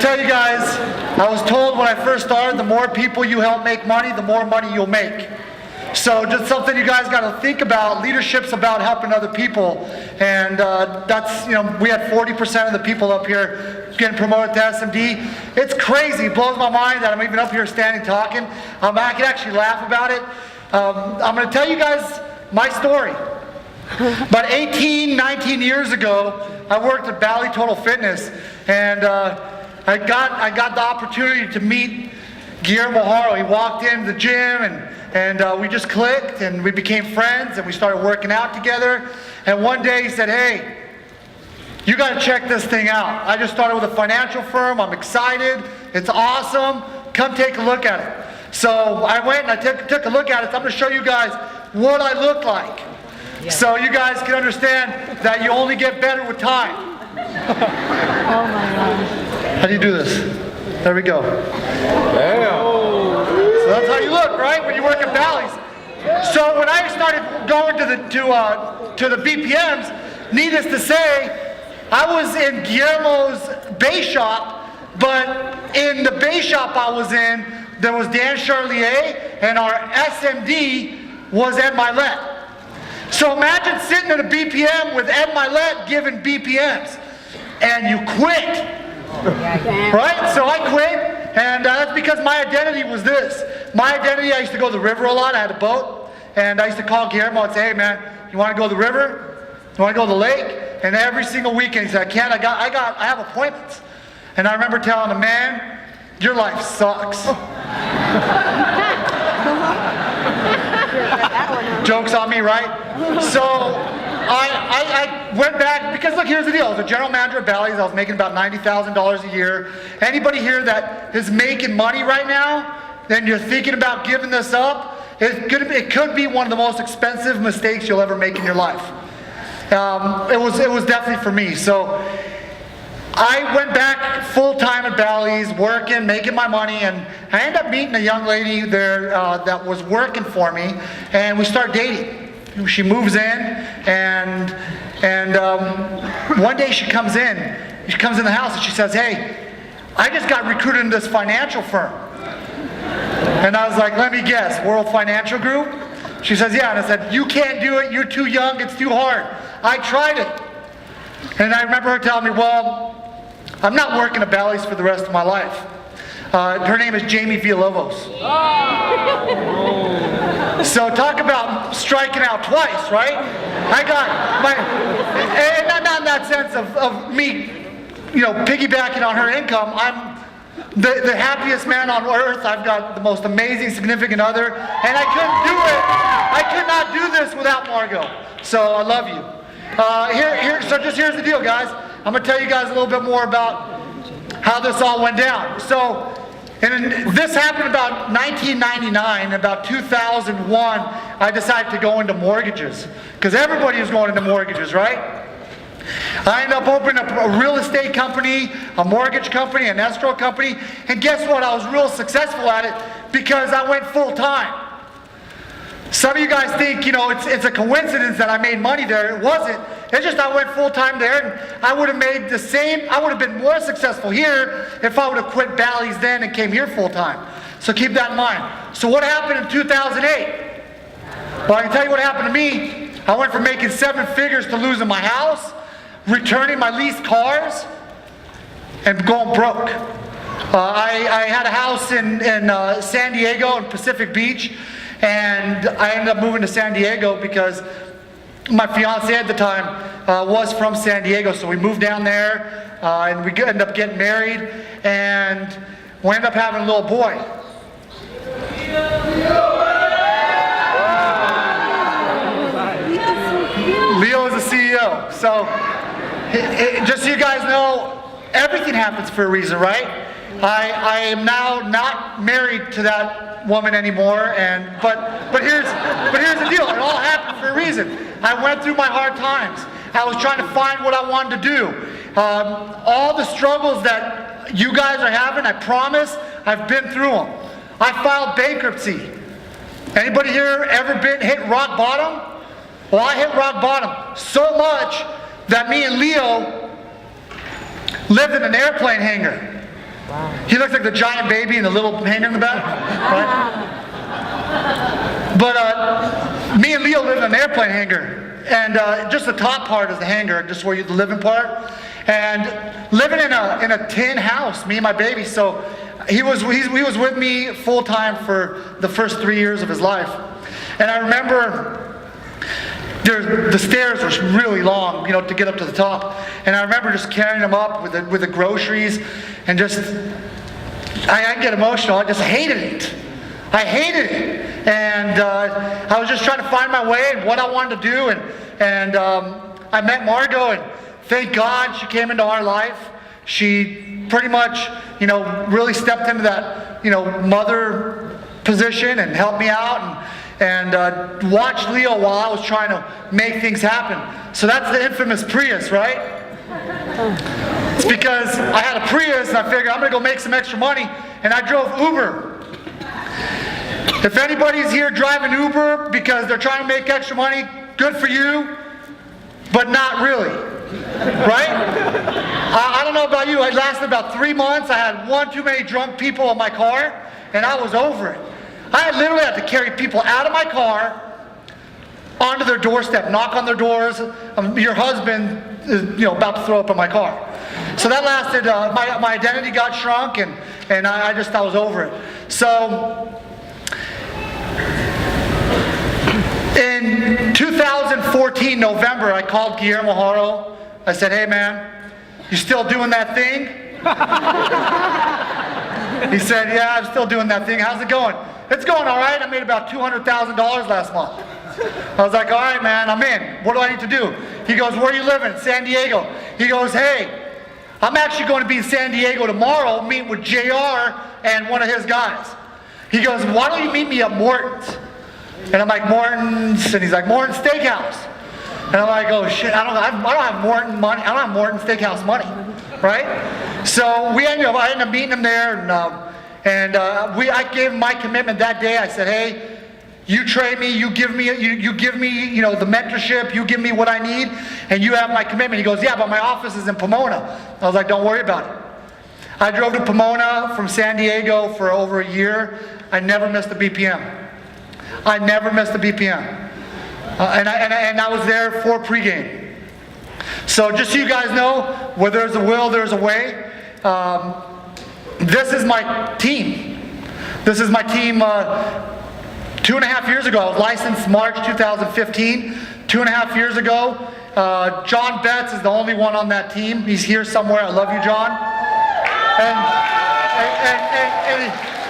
tell you guys, I was told when I first started, the more people you help make money, the more money you'll make. So just something you guys got to think about. Leadership's about helping other people, and that's, we had 40% of the people up here getting promoted to SMD. It's crazy. It blows my mind that I'm even up here standing talking. I can actually laugh about it. I'm going to tell you guys my story. About 18, 19 years ago, I worked at Valley Total Fitness, and I got the opportunity to meet Guillermo Haro. He walked into the gym, and we just clicked, and we became friends, and we started working out together. And one day he said, "Hey, you got to check this thing out. I just started with a financial firm. I'm excited. It's awesome. Come take a look at it." So I went and I took a look at it. So I'm going to show you guys what I look like. Yeah. So you guys can understand that you only get better with time. Oh my gosh. How do you do this? There we go. Damn. So that's how you look, right? When you work at Bally's. So when I started going to the BPMs, needless to say, I was in Guillermo's base shop, but in the base shop I was in, there was Dan Charlier, and our SMD was Ed Milet. So imagine sitting at a BPM with Ed Milet giving BPMs, and you quit. Right? So I quit, and that's because my identity was this. My identity, I used to go to the river a lot. I had a boat, and I used to call Guillermo and say, "Hey man, you want to go to the river? You want to go to the lake?" And every single weekend he said, I have appointments. And I remember telling him, "Man, your life sucks." Joke's on me, right? So I went back, because look, here's the deal. I was a general manager at Bally's. I was making about $90,000 a year. Anybody here that is making money right now, then you're thinking about giving this up, it could be one of the most expensive mistakes you'll ever make in your life. It was definitely for me. So I went back full-time at Bally's, working, making my money, and I ended up meeting a young lady there that was working for me, and we start dating. She moves in, and one day she comes in the house, and she says, "Hey, I just got recruited into this financial firm." And I was like, "Let me guess, World Financial Group?" She says, "Yeah." And I said, "You can't do it, you're too young, it's too hard." I tried it. And I remember her telling me, "Well, I'm not working at Bally's for the rest of my life." Her name is Jamie Villalobos. So talk about striking out twice, right? I got my, and not in that sense of me, piggybacking on her income. I'm the happiest man on earth. I've got the most amazing significant other, and I couldn't do it. I could not do this without Margot. So I love you. So here's the deal, guys. I'm going to tell you guys a little bit more about how this all went down. So, this happened about 1999. About 2001, I decided to go into mortgages, because everybody is going into mortgages, right? I ended up opening up a real estate company, a mortgage company, an escrow company, and guess what? I was real successful at it because I went full time. Some of you guys think, it's a coincidence that I made money there. It wasn't. It's just I went full time there, and I would have made the same. I would have been more successful here if I would have quit Bally's then and came here full time. So keep that in mind. So what happened in 2008? Well, I can tell you what happened to me. I went from making 7 figures to losing my house, returning my leased cars, and going broke. I had a house in San Diego and Pacific Beach. And I ended up moving to San Diego because my fiance at the time was from San Diego. So we moved down there, and we ended up getting married, and we ended up having a little boy. Leo is the CEO. So just so you guys know, everything happens for a reason, right? I am now not married to that woman anymore, but here's the deal. It all happened for a reason. I went through my hard times. I was trying to find what I wanted to do. All the struggles that you guys are having, I promise, I've been through them. I filed bankruptcy. Anybody here ever hit rock bottom? Well, I hit rock bottom so much that me and Leo lived in an airplane hangar. He looks like the giant baby and the little hanger in the back. Right? But me and Leo live in an airplane hangar. And just the top part is the hangar, just where the living part. And living in a tin house, me and my baby. So he was with me full time for the first 3 years of his life. And I remember the stairs were really long, to get up to the top. And I remember just carrying him up with the groceries, and just I get emotional. I just hated it. I hated it, and I was just trying to find my way and what I wanted to do. And I met Margot, and thank God she came into our life. She pretty much, really stepped into that, mother position and helped me out, and watched Leo while I was trying to make things happen. So that's the infamous Prius, right? It's because I had a Prius and I figured I'm going to go make some extra money, and I drove Uber. If anybody's here driving Uber because they're trying to make extra money, good for you, but not really, right? I don't know about you, it lasted about 3 months. I had one too many drunk people in my car, and I was over it. I literally had to carry people out of my car onto their doorstep, knock on their doors. Your husband is, about to throw up in my car. So that lasted. My identity got shrunk, and I was over it. So in 2014 November, I called Guillermo Haro. I said, "Hey man, you still doing that thing?" He said, "Yeah, I'm still doing that thing. How's it going?" "It's going all right. I made about $200,000 last month." I was like, "All right, man, I'm in. What do I need to do?" He goes, "Where are you living?" "San Diego." He goes, "Hey, I'm actually going to be in San Diego tomorrow, meeting with JR and one of his guys." He goes, "Why don't you meet me at Morton's?" And I'm like, "Morton's?" And he's like, "Morton's Steakhouse." And I'm like, "Oh shit, I don't have Morton money. I don't have Morton Steakhouse money, right?" So I ended up meeting him there, and I gave him my commitment that day. I said, "Hey, you train me, you give me, the mentorship, you give me what I need, and you have my commitment." He goes, "Yeah, but my office is in Pomona." I was like, "Don't worry about it." I drove to Pomona from San Diego for over a year. I never missed a BPM. I never missed a BPM. And I was there for pregame. So just so you guys know, where there's a will, there's a way. This is my team. This is my team. 2.5 years ago, I was licensed March 2015. 2.5 years ago, John Betts is the only one on that team. He's here somewhere. I love you, John. And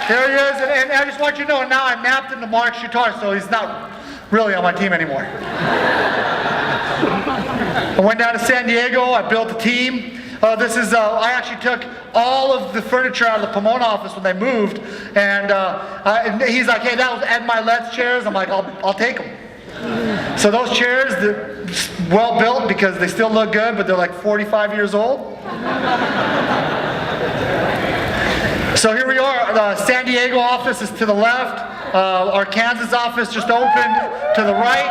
here he is. And I just want you to know, now I mapped him to Mark Shutar, so he's not really on my team anymore. I went down to San Diego. I built a team. I actually took all of the furniture out of the Pomona office when they moved, and he's like, "Hey, that was Ed Milet's chairs." I'm like, I'll take them. So those chairs, they're well built because they still look good, but they're like 45 years old. So here we are. The San Diego office is to the left. Our Kansas office just opened to the right.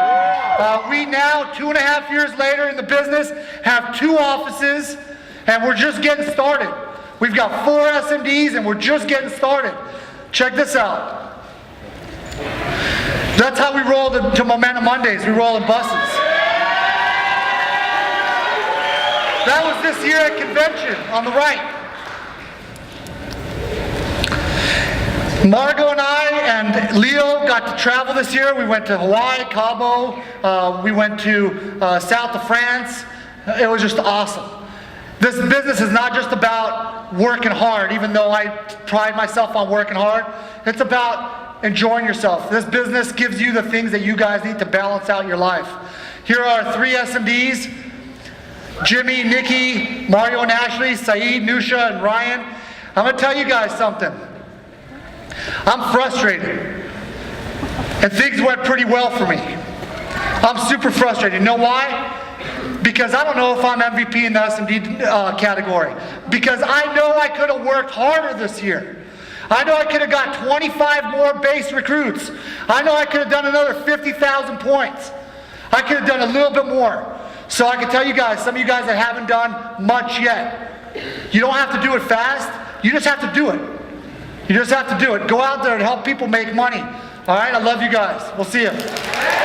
We now, 2.5 years later in the business, have 2 offices. And we're just getting started. We've got 4 SMDs and we're just getting started. Check this out. That's how we roll to Momentum Mondays. We roll in buses. That was this year at convention on the right. Margot and I and Leo got to travel this year. We went to Hawaii, Cabo. We went to south of France. It was just awesome. This business is not just about working hard, even though I pride myself on working hard. It's about enjoying yourself. This business gives you the things that you guys need to balance out your life. Here are 3 SMDs: Jimmy, Nikki, Mario and Ashley, Saeed, Nusha, and Ryan. I'm going to tell you guys something. I'm frustrated. And things went pretty well for me. I'm super frustrated. You know why? Because I don't know if I'm MVP in the SMD category. Because I know I could have worked harder this year. I know I could have got 25 more base recruits. I know I could have done another 50,000 points. I could have done a little bit more. So I can tell you guys, some of you guys that haven't done much yet, you don't have to do it fast. You just have to do it. You just have to do it. Go out there and help people make money. All right, I love you guys. We'll see you.